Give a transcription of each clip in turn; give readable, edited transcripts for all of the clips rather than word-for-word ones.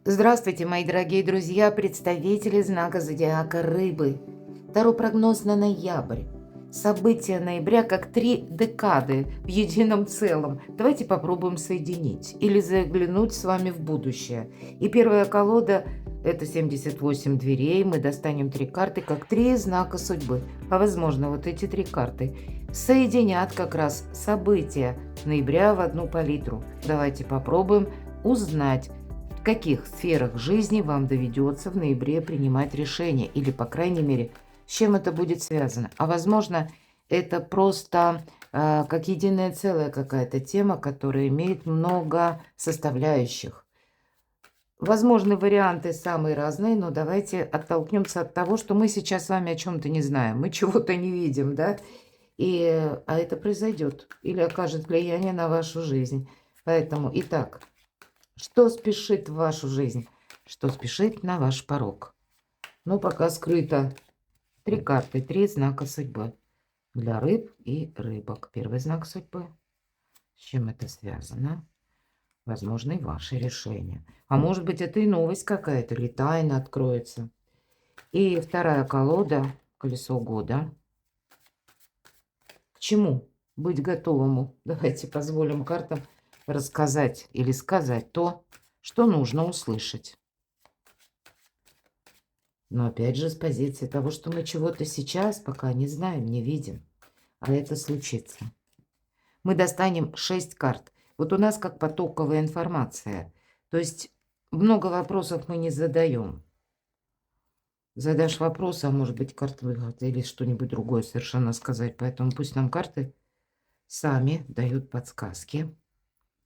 Здравствуйте, мои дорогие друзья, представители знака зодиака Рыбы. Таро прогноз на ноябрь. События ноября как три декады в едином целом. Давайте попробуем соединить или заглянуть с вами в будущее. И первая колода – это 78 дверей. Мы достанем три карты, как три знака судьбы. А возможно, вот эти три карты соединят как раз события ноября в одну палитру. Давайте попробуем узнать, в каких сферах жизни вам доведется в ноябре принимать решения, или, по крайней мере, с чем это будет связано. А возможно, это просто как единое целое какая-то тема, которая имеет много составляющих. Возможны варианты самые разные, но давайте оттолкнемся от того, что мы сейчас с вами о чем-то не знаем, мы чего-то не видим, да, а это произойдет или окажет влияние на вашу жизнь. Поэтому, итак, что спешит в вашу жизнь? Что спешит на ваш порог? Ну, пока скрыто три карты, три знака судьбы. Для рыб и рыбок. Первый знак судьбы. С чем это связано? Возможно, и ваши решения. А может быть, это и новость какая-то, или тайна откроется. И вторая колода, колесо года. К чему быть готовому? Давайте позволим картам рассказать или сказать то, что нужно услышать. Но опять же с позиции того, что мы чего-то сейчас пока не знаем, не видим, а это случится. Мы достанем 6 карт. Вот у нас как потоковая информация. То есть много вопросов мы не задаем. Задашь вопрос, а может быть карты выиграть или что-нибудь другое совершенно сказать. Поэтому пусть нам карты сами дают подсказки.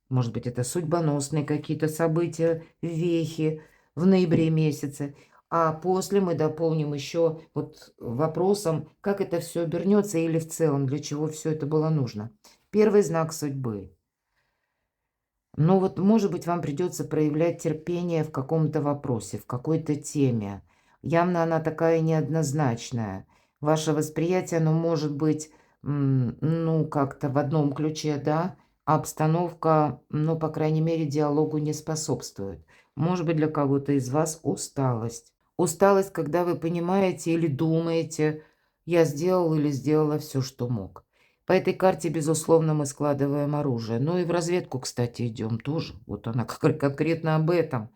Может быть, это судьбоносные какие-то события, вехи в ноябре месяце. А после мы дополним еще вот вопросом, как это все обернется или в целом, для чего все это было нужно. Первый знак судьбы. Ну вот, может быть, вам придется проявлять терпение в каком-то вопросе, в какой-то теме. Явно она такая неоднозначная. Ваше восприятие, оно может быть, ну, как-то в одном ключе, да, а обстановка, ну, по крайней мере, диалогу не способствует. Может быть, для кого-то из вас усталость. Усталость, когда вы понимаете или думаете, я сделал или сделала все, что мог. По этой карте, безусловно, мы складываем оружие. Ну и в разведку, кстати, идем тоже. Вот она конкретно об этом.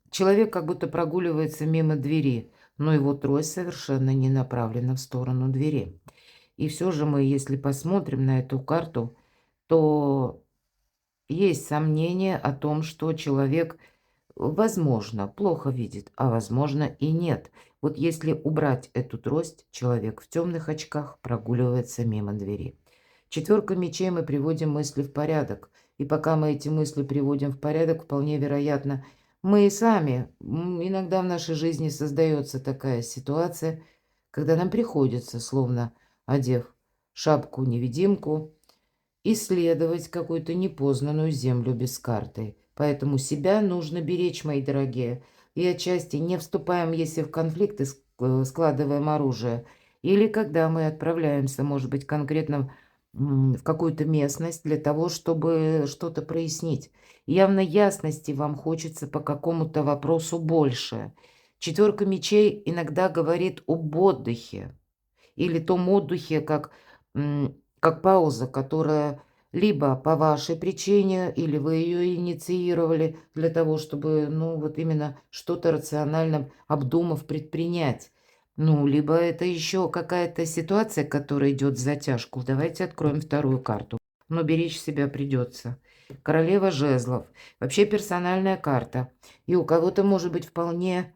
Человек как будто прогуливается мимо двери, но его трость совершенно не направлена в сторону двери. И все же мы, если посмотрим на эту карту, то есть сомнение о том, что человек, возможно, плохо видит, а возможно и нет. Вот если убрать эту трость, человек в темных очках прогуливается мимо двери. Четверка мечей, мы приводим мысли в порядок. И пока мы эти мысли приводим в порядок, вполне вероятно, мы и сами, иногда в нашей жизни создается такая ситуация, когда нам приходится, словно одев шапку-невидимку, исследовать какую-то непознанную землю без карты. Поэтому себя нужно беречь, мои дорогие. И отчасти не вступаем, если в конфликты, складываем оружие. Или когда мы отправляемся, может быть, конкретно в какую-то местность для того, чтобы что-то прояснить. Явно ясности вам хочется по какому-то вопросу больше. Четверка мечей иногда говорит об отдыхе. Или том отдыхе, как пауза, которая либо по вашей причине, или вы ее инициировали для того, чтобы, ну, вот именно что-то рационально обдумав предпринять. Ну, либо это еще какая-то ситуация, которая идет в затяжку. Давайте откроем вторую карту. Но беречь себя придется. Королева жезлов. Вообще персональная карта. И у кого-то может быть вполне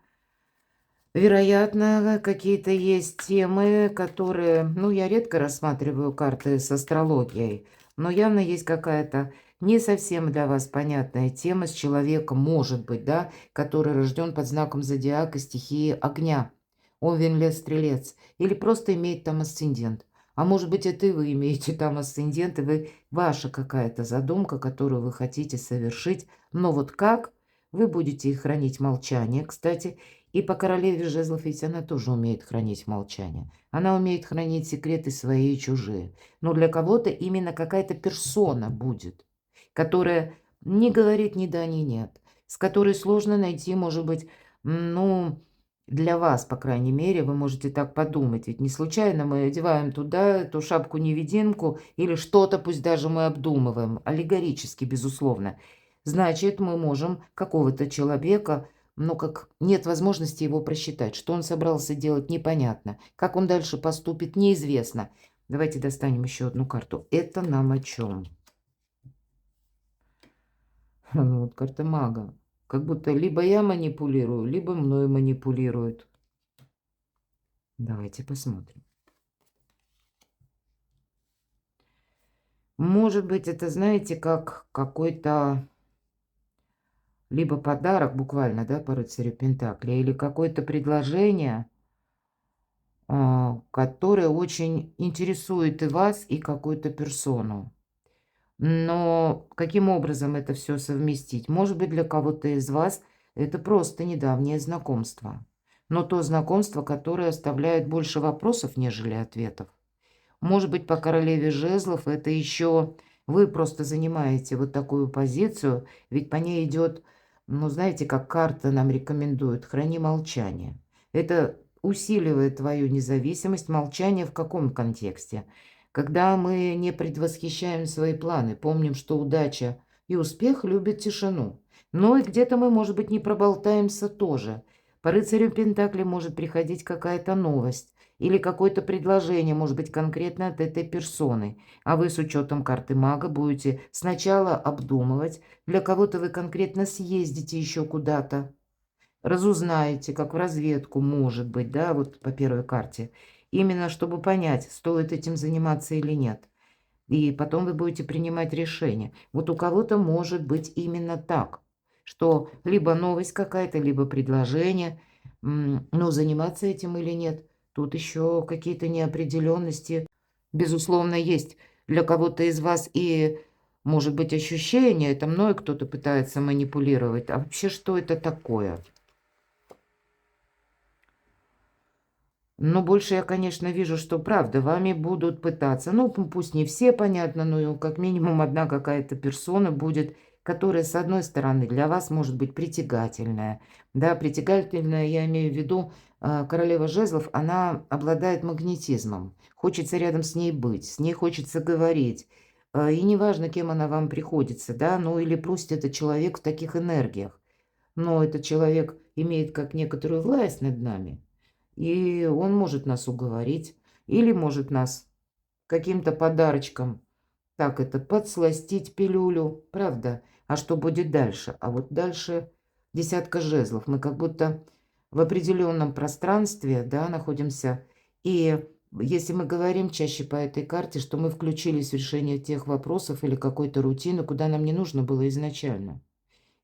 вероятно, какие-то есть темы, которые, ну, я редко рассматриваю карты с астрологией, но явно есть какая-то не совсем для вас понятная тема с человеком, может быть, да, который рожден под знаком зодиака стихии огня. Овен, лев, стрелец. Или просто имеет там асцендент. А может быть, это и вы имеете там асцендент, и ваша какая-то задумка, которую вы хотите совершить. Но вот как? Вы будете хранить молчание, кстати. И по королеве жезлов ведь она тоже умеет хранить молчание. Она умеет хранить секреты свои и чужие. Но для кого-то именно какая-то персона будет, которая не говорит ни да, ни нет. с которой сложно найти, может быть, ну, для вас, по крайней мере, вы можете так подумать. Ведь не случайно мы одеваем туда эту шапку-невидимку или что-то, пусть даже мы обдумываем, аллегорически, безусловно. Значит, мы можем какого-то человека, ну, как нет возможности его просчитать. Что он собрался делать, непонятно. Как он дальше поступит, неизвестно. Давайте достанем еще одну карту. Это нам о чем? Ну, вот карта мага. Как будто либо я манипулирую, либо мной манипулируют. Давайте посмотрим. Может быть, это, знаете, как какой-то либо подарок, буквально, да, по рыцарю Пентакли, или какое-то предложение, которое очень интересует и вас, и какую-то персону. Но каким образом это все совместить? Может быть, для кого-то из вас это просто недавнее знакомство. Но то знакомство, которое оставляет больше вопросов, нежели ответов. Может быть, по королеве жезлов это еще вы просто занимаете вот такую позицию, ведь по ней идет, ну, знаете, как карта нам рекомендует, храни молчание. Это усиливает твою независимость. Молчание в каком контексте? Когда мы не предвосхищаем свои планы, помним, что удача и успех любят тишину. Но и где-то мы, может быть, не проболтаемся тоже. По рыцарю Пентакли может приходить какая-то новость или какое-то предложение, может быть, конкретно от этой персоны. А вы с учетом карты мага будете сначала обдумывать, для кого-то вы конкретно съездите еще куда-то, разузнаете, как в разведку, может быть, да, вот по первой карте, именно чтобы понять, стоит этим заниматься или нет. И потом вы будете принимать решение. Вот у кого-то может быть именно так, что либо новость какая-то, либо предложение, но заниматься этим или нет, тут еще какие-то неопределенности, безусловно, есть. Для кого-то из вас и, может быть, ощущение, это мной кто-то пытается манипулировать. А вообще, что это такое? Но больше я, конечно, вижу, что правда, вами будут пытаться, ну, пусть не все, понятно, но как минимум одна какая-то персона будет, которая, с одной стороны, для вас может быть притягательная. Да, притягательная, я имею в виду, королева жезлов, она обладает магнетизмом. Хочется рядом с ней быть, с ней хочется говорить. И неважно, кем она вам приходится, да, ну или пусть это человек в таких энергиях. Но этот человек имеет как некоторую власть над нами. И он может нас уговорить или может нас каким-то подарочком так это подсластить пилюлю, правда? А что будет дальше? А вот дальше десятка жезлов. Мы как будто в определенном пространстве, да, находимся. И если мы говорим чаще по этой карте, что мы включились в решение тех вопросов или какой-то рутины, куда нам не нужно было изначально.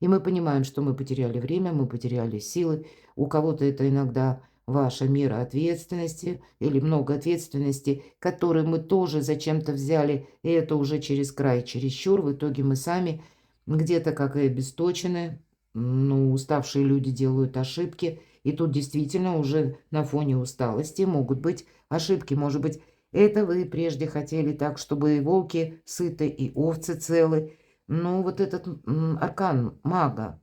И мы понимаем, что мы потеряли время, мы потеряли силы. У кого-то это иногда ваша мера ответственности или много ответственности, которую мы тоже зачем-то взяли, и это уже через край, чересчур. В итоге мы сами где-то как и обесточены, ну, уставшие люди делают ошибки, и тут действительно уже на фоне усталости могут быть ошибки. Может быть, это вы прежде хотели так, чтобы и волки сыты, и овцы целы, ну, вот этот аркан мага,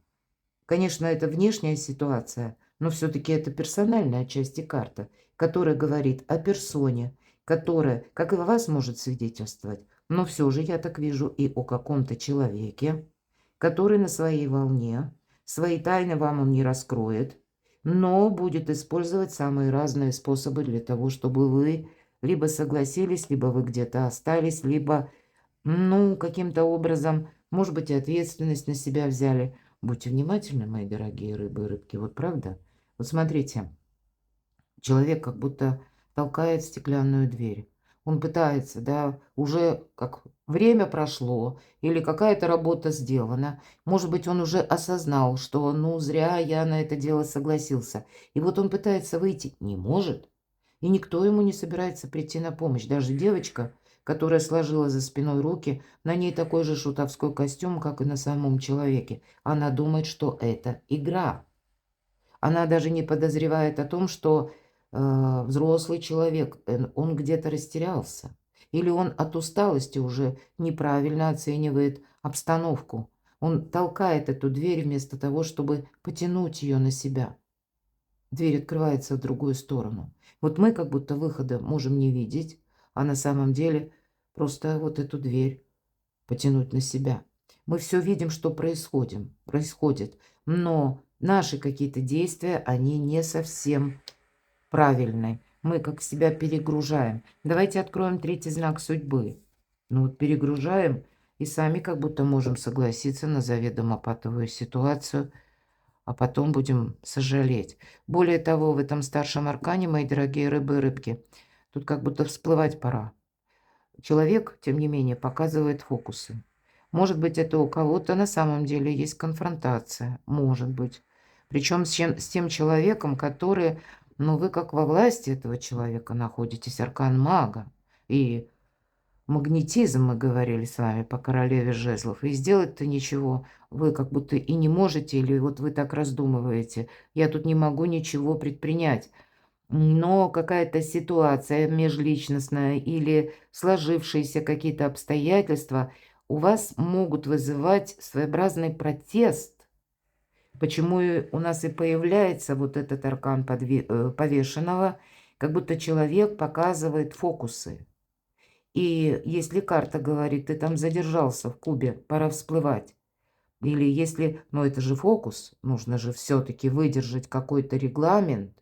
конечно, это внешняя ситуация, но все-таки это персональная отчасти карта, которая говорит о персоне, которая, как и о вас, может свидетельствовать, но все же я так вижу и о каком-то человеке, который на своей волне, свои тайны вам он не раскроет, но будет использовать самые разные способы для того, чтобы вы либо согласились, либо вы где-то остались, либо ну, каким-то образом, может быть, и ответственность на себя взяли. Будьте внимательны, мои дорогие рыбы и рыбки, вот правда? Вот смотрите, человек как будто толкает стеклянную дверь. Он пытается, да, уже как время прошло или какая-то работа сделана. Может быть, он уже осознал, что, ну, зря я на это дело согласился. И вот он пытается выйти, не может. И никто ему не собирается прийти на помощь. Даже девочка, которая сложила за спиной руки, на ней такой же шутовской костюм, как и на самом человеке. Она думает, что это игра. Она даже не подозревает о том, что взрослый человек, он где-то растерялся. Или он от усталости уже неправильно оценивает обстановку. Он толкает эту дверь вместо того, чтобы потянуть ее на себя. Дверь открывается в другую сторону. Вот мы как будто выхода можем не видеть, а на самом деле просто вот эту дверь потянуть на себя. Мы все видим, что происходит, но наши какие-то действия, они не совсем правильные. Мы как себя перегружаем. Давайте откроем третий знак судьбы. Ну вот перегружаем и сами как будто можем согласиться на заведомо патовую ситуацию, а потом будем сожалеть. Более того, в этом старшем аркане, мои дорогие рыбы и рыбки, тут как будто всплывать пора. Человек, тем не менее, показывает фокусы. Может быть, это у кого-то на самом деле есть конфронтация. Может быть. Причем с тем человеком, который, ну, вы как во власти этого человека находитесь, аркан мага. И магнетизм, мы говорили с вами по королеве жезлов. И сделать-то ничего вы как будто и не можете, или вот вы так раздумываете. Я тут не могу ничего предпринять. Но какая-то ситуация межличностная или сложившиеся какие-то обстоятельства у вас могут вызывать своеобразный протест. Почему у нас и появляется вот этот аркан повешенного, как будто человек показывает фокусы. И если карта говорит, ты там задержался в кубе, пора всплывать. Или если, ну это же фокус, нужно же все-таки выдержать какой-то регламент.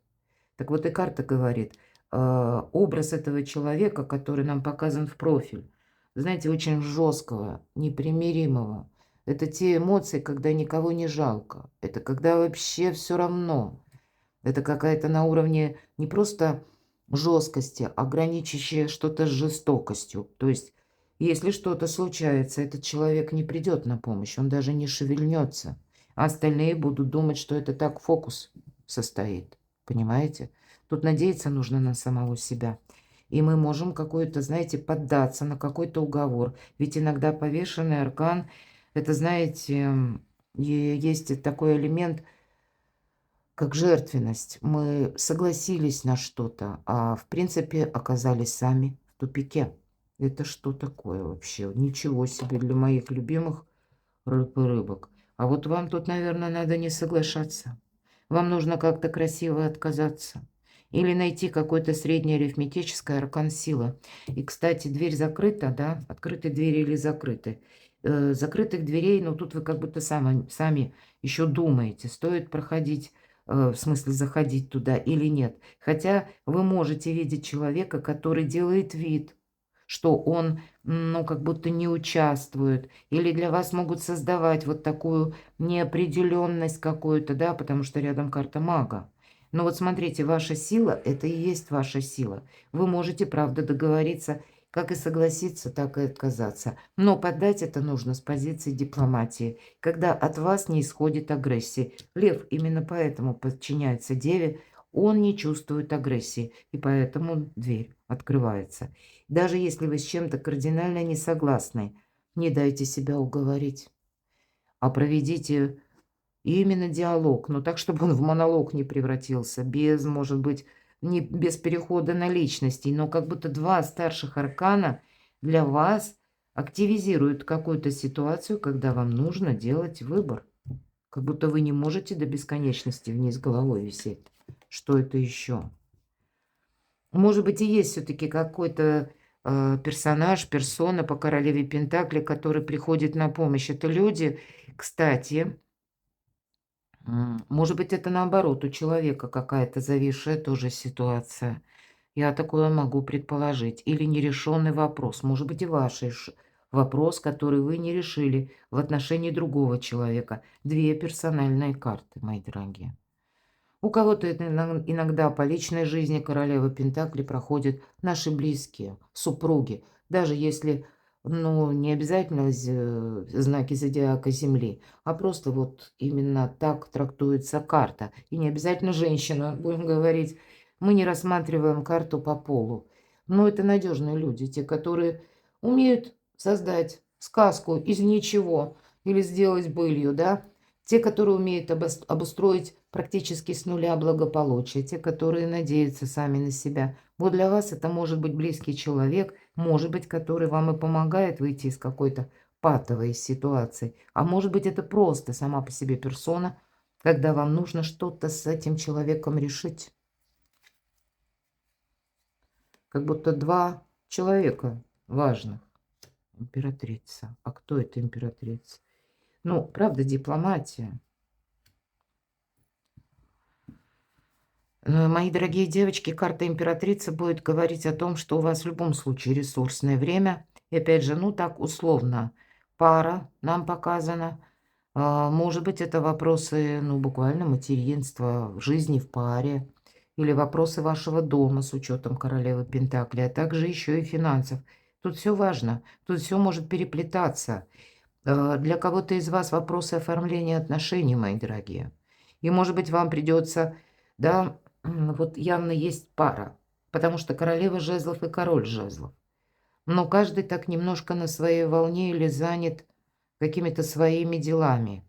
Так вот и карта говорит, образ этого человека, который нам показан в профиль, знаете, очень жесткого, непримиримого. Это те эмоции, когда никого не жалко. Это когда вообще все равно. Это какая-то на уровне не просто жесткости, а граничащее что-то с жестокостью. То есть, если что-то случается, этот человек не придет на помощь, он даже не шевельнется. А остальные будут думать, что это так фокус состоит. Понимаете? Тут надеяться нужно на самого себя. И мы можем какой-то, знаете, поддаться на какой-то уговор. Ведь иногда повешенный аркан, это, знаете, есть такой элемент, как жертвенность. Мы согласились на что-то, а в принципе оказались сами в тупике. Это что такое вообще? Ничего себе для моих любимых рыб и рыбок. А вот вам тут, наверное, надо не соглашаться. Вам нужно как-то красиво отказаться. Или найти какое-то среднее арифметическое аркан сила. И, кстати, дверь закрыта, да? Открыты двери или закрыты? Закрытых дверей, ну тут вы как будто сами еще думаете, стоит проходить, в смысле заходить туда или нет. Хотя вы можете видеть человека, который делает вид, что он, ну, как будто не участвует. Или для вас могут создавать вот такую неопределенность какую-то, да, потому что рядом карта мага. Но вот смотрите, ваша сила– это и есть ваша сила. Вы можете, правда, договориться, как и согласиться, так и отказаться. Но подать это нужно с позиции дипломатии, когда от вас не исходит агрессии. Лев именно поэтому подчиняется Деве, он не чувствует агрессии, и поэтому дверь открывается. Даже если вы с чем-то кардинально не согласны, не дайте себя уговорить, а проведите именно диалог, но так, чтобы он в монолог не превратился, без, может быть, не без перехода на личности, но как будто два старших аркана для вас активизируют какую-то ситуацию, когда вам нужно делать выбор. Как будто вы не можете до бесконечности вниз головой висеть. Что это еще? Может быть, и есть все-таки какой-то персонаж, персона по королеве Пентакли, который приходит на помощь. Это люди, кстати, может быть, это наоборот, у человека какая-то зависшая тоже ситуация. Я такое могу предположить. Или нерешенный вопрос. Может быть, и вопрос, который вы не решили в отношении другого человека. Две персональные карты, мои дорогие. У кого-то это иногда по личной жизни королевы Пентакли проходят наши близкие, супруги. Даже если, ну, не обязательно знаки зодиака Земли, а просто вот именно так трактуется карта. И не обязательно женщина, будем говорить. Мы не рассматриваем карту по полу. Но это надежные люди, те, которые умеют создать сказку из ничего или сделать былью, да? Те, которые умеют обустроить практически с нуля благополучие, те, которые надеются сами на себя. Вот для вас это может быть близкий человек, может быть, который вам и помогает выйти из какой-то патовой ситуации. А может быть, это просто сама по себе персона, когда вам нужно что-то с этим человеком решить. Как будто два человека важных. Императрица. А кто это императрица? Ну, правда, дипломатия. Мои дорогие девочки, карта императрицы будет говорить о том, что у вас в любом случае ресурсное время. И опять же, ну так условно, пара нам показана. Может быть, это вопросы, ну, буквально материнства, жизни в паре. Или вопросы вашего дома с учетом королевы Пентакли, а также еще и финансов. Тут все важно, тут все может переплетаться. Для кого-то из вас вопросы оформления отношений, мои дорогие. И, может быть, вам придется, да, вот явно есть пара, потому что королева жезлов и король жезлов. Но каждый так немножко на своей волне или занят какими-то своими делами.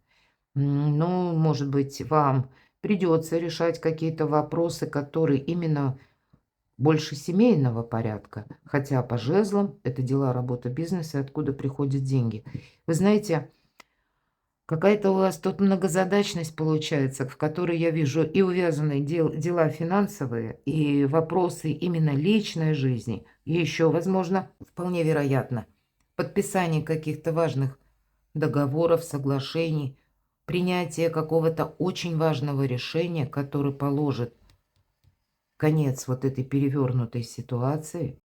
Ну, может быть, вам придется решать какие-то вопросы, которые именно больше семейного порядка. Хотя по жезлам это дела, работа, бизнес и откуда приходят деньги. Вы знаете, какая-то у вас тут многозадачность получается, в которой я вижу и увязанные дела финансовые, и вопросы именно личной жизни, и еще, возможно, вполне вероятно, подписание каких-то важных договоров, соглашений, принятие какого-то очень важного решения, которое положит конец вот этой перевернутой ситуации,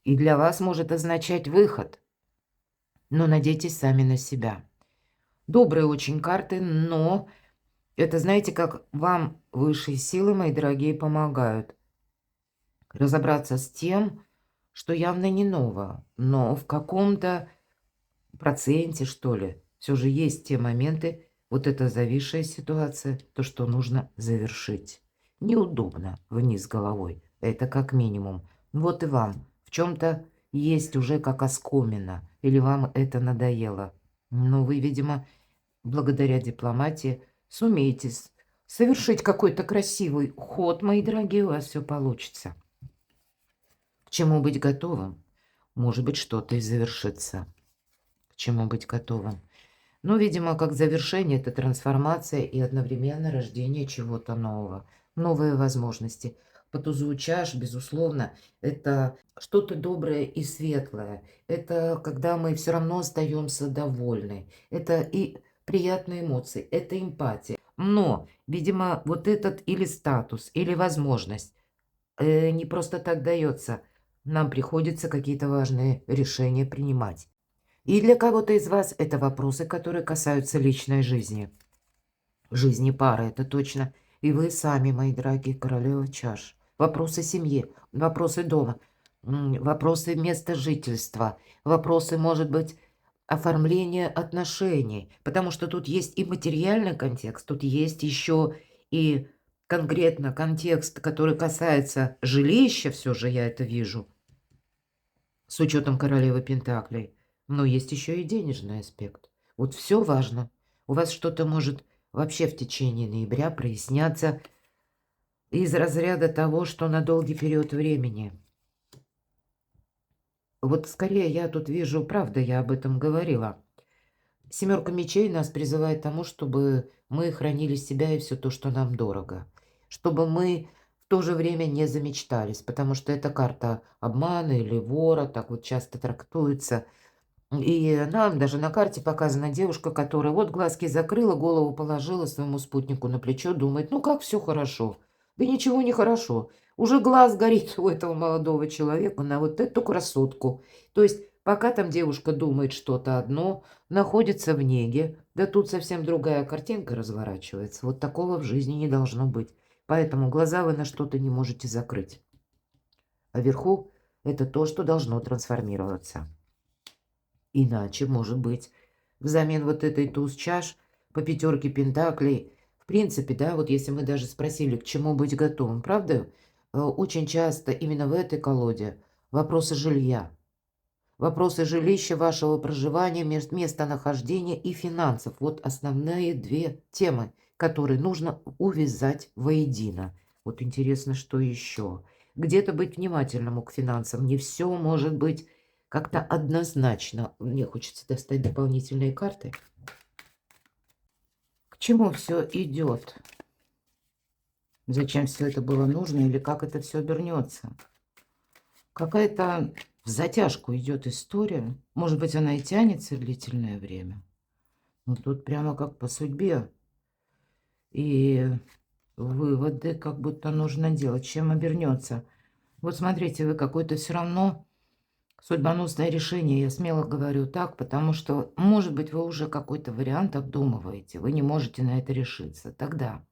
и для вас может означать выход. Но надейтесь сами на себя. Добрые очень карты, но это, знаете, как вам высшие силы, мои дорогие, помогают разобраться с тем, что явно не ново, но в каком-то проценте, что ли, все же есть те моменты, вот эта зависшая ситуация, то, что нужно завершить. Неудобно вниз головой, это как минимум. Вот и вам в чем-то есть уже как оскомина, или вам это надоело. Но вы, видимо, благодаря дипломатии сумеете совершить какой-то красивый ход, мои дорогие, у вас все получится. К чему быть готовым? Может быть, что-то и завершится. К чему быть готовым? Ну, видимо, как завершение, это трансформация и одновременно рождение чего-то нового. Новые возможности. По тузу чаш, безусловно, это что-то доброе и светлое. Это когда мы все равно остаемся довольны. Это и приятные эмоции, это эмпатия. Но, видимо, вот этот или статус, или возможность не просто так дается. Нам приходится какие-то важные решения принимать. И для кого-то из вас это вопросы, которые касаются личной жизни. Жизни пары, это точно. И вы сами, мои дорогие королевы чаш. Вопросы семьи, вопросы дома, вопросы места жительства, вопросы, может быть, оформления отношений. Потому что тут есть и материальный контекст, тут есть еще и конкретно контекст, который касается жилища, все же я это вижу, с учетом королевы Пентаклей. Но есть еще и денежный аспект. Вот все важно. У вас что-то может вообще в течение ноября проясняться из разряда того, что на долгий период времени. Вот скорее я тут вижу, правда, я об этом говорила. Семерка мечей нас призывает к тому, чтобы мы хранили себя и все то, что нам дорого. Чтобы мы в то же время не замечтались, потому что эта карта обмана или вора, так вот часто трактуется. И нам даже на карте показана девушка, которая вот глазки закрыла, голову положила своему спутнику на плечо, думает, ну как все хорошо. Да ничего не хорошо. Уже глаз горит у этого молодого человека на вот эту красотку. То есть пока там девушка думает что-то одно, находится в неге, да тут совсем другая картинка разворачивается. Вот такого в жизни не должно быть. Поэтому глаза вы на что-то не можете закрыть. А вверху это то, что должно трансформироваться. Иначе, может быть, взамен вот этой туз чаш по пятерке пентаклей, в принципе, да, вот если мы даже спросили, к чему быть готовым, правда, очень часто именно в этой колоде вопросы жилья, вопросы жилища, вашего проживания, местонахождения и финансов. Вот основные две темы, которые нужно увязать воедино. Вот интересно, что еще. Где-то быть внимательному к финансам. Не все может быть Как-то однозначно мне хочется достать дополнительные карты. К чему все идет? Зачем все это было нужно или как это все обернется? Какая-то в затяжку идет история. Может быть, она и тянется длительное время. Но тут прямо как по судьбе. И выводы как будто нужно делать. Чем обернется? Вот смотрите, вы какое-то все равно судьбоносное решение, я смело говорю так, потому что, может быть, вы уже какой-то вариант обдумываете, вы не можете на это решиться. Тогда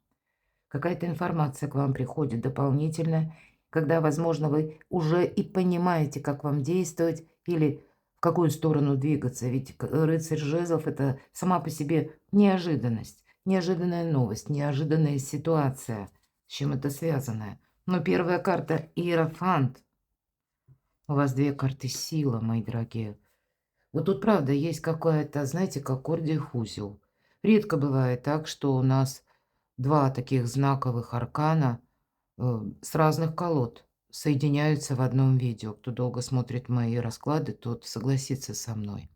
какая-то информация к вам приходит дополнительная, когда, возможно, вы уже и понимаете, как вам действовать или в какую сторону двигаться. Ведь рыцарь жезлов – это сама по себе неожиданность, неожиданная новость, неожиданная ситуация, с чем это связано. Но первая карта – Иерофант. У вас две карты сила, мои дорогие. Вот тут, правда, есть какая-то, знаете, как кордиев-узел. Редко бывает так, что у нас два таких знаковых аркана с разных колод соединяются в одном видео. Кто долго смотрит мои расклады, тот согласится со мной.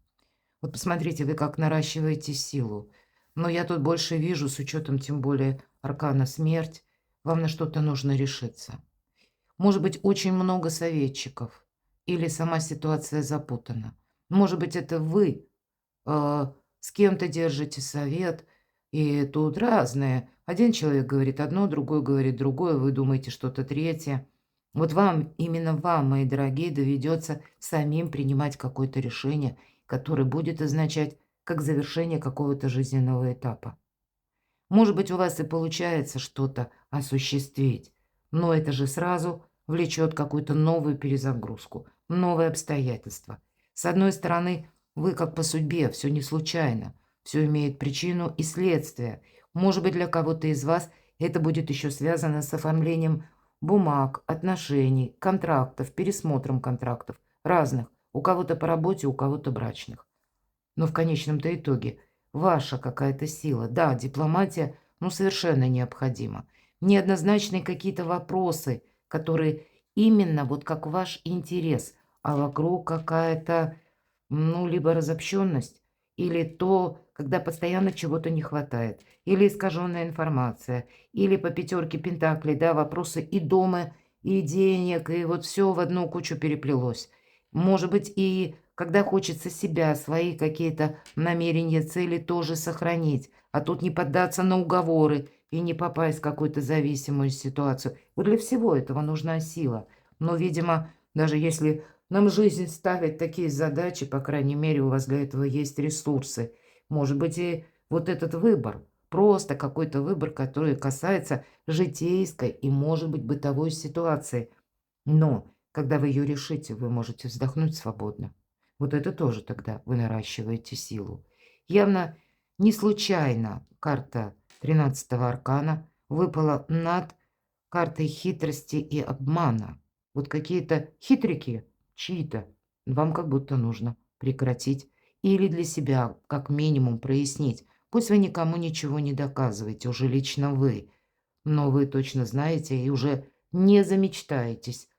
Вот посмотрите, вы как наращиваете силу. Но я тут больше вижу, с учетом тем более аркана смерть, вам на что-то нужно решиться. Может быть, очень много советчиков. Или сама ситуация запутана. Может быть, это вы с кем-то держите совет. И тут разное. Один человек говорит одно, другой говорит другое. Вы думаете что-то третье. Вот вам, именно вам, мои дорогие, доведется самим принимать какое-то решение, которое будет означать как завершение какого-то жизненного этапа. Может быть, у вас и получается что-то осуществить, но это же сразу влечет какую-то новую перезагрузку, новые обстоятельства. С одной стороны, вы как по судьбе, все не случайно, все имеет причину и следствие. Может быть, для кого-то из вас это будет еще связано с оформлением бумаг, отношений, контрактов, пересмотром контрактов, разных, у кого-то по работе, у кого-то брачных. Но в конечном-то итоге ваша какая-то сила, да, дипломатия, ну, совершенно необходима. Неоднозначные какие-то вопросы, которые именно вот как ваш интерес, а вокруг какая-то, ну, либо разобщенность, или то, когда постоянно чего-то не хватает, или искаженная информация, или по пятерке пентаклей, да, вопросы и дома, и денег, и вот все в одну кучу переплелось. Может быть, и когда хочется себя, свои какие-то намерения, цели тоже сохранить, а тут не поддаться на уговоры и не попасть в какую-то зависимую ситуацию. Вот для всего этого нужна сила. Но, видимо, даже если нам жизнь ставит такие задачи, по крайней мере, у вас для этого есть ресурсы. Может быть, и вот этот выбор, просто какой-то выбор, который касается житейской и, может быть, бытовой ситуации. Но когда вы ее решите, вы можете вздохнуть свободно. Вот это тоже тогда вы наращиваете силу. Явно не случайно карта 13-го аркана выпала над картой хитрости и обмана. Вот какие-то хитрики чьи-то вам как будто нужно прекратить или для себя как минимум прояснить. Пусть вы никому ничего не доказываете, уже лично вы, но вы точно знаете и уже не замечтаетесь,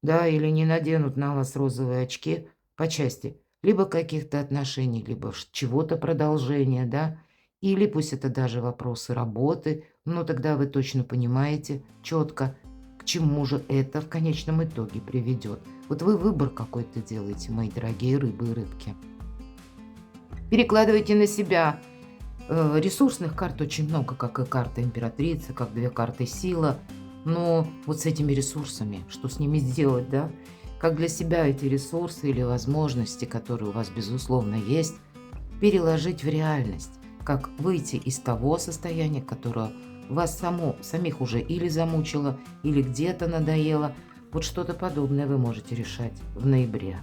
да, или не наденут на вас розовые очки по части либо каких-то отношений, либо чего-то продолжения, да, или пусть это даже вопросы работы, но тогда вы точно понимаете четко, к чему же это в конечном итоге приведет. Вот вы выбор какой-то делаете, мои дорогие рыбы и рыбки. Перекладывайте на себя. Ресурсных карт очень много, как и карта императрицы, как две карты сила. Но вот с этими ресурсами, что с ними сделать, да? Как для себя эти ресурсы или возможности, которые у вас, безусловно, есть, переложить в реальность. Как выйти из того состояния, которое вас самих уже или замучило, или где-то надоело. Вот что-то подобное вы можете решать в ноябре.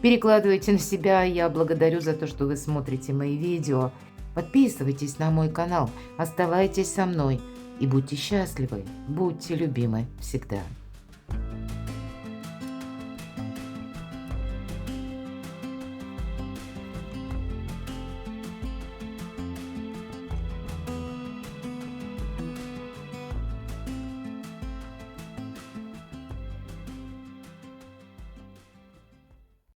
Перекладывайте на себя. Я благодарю за то, что вы смотрите мои видео. Подписывайтесь на мой канал, оставайтесь со мной и будьте счастливы, будьте любимы всегда.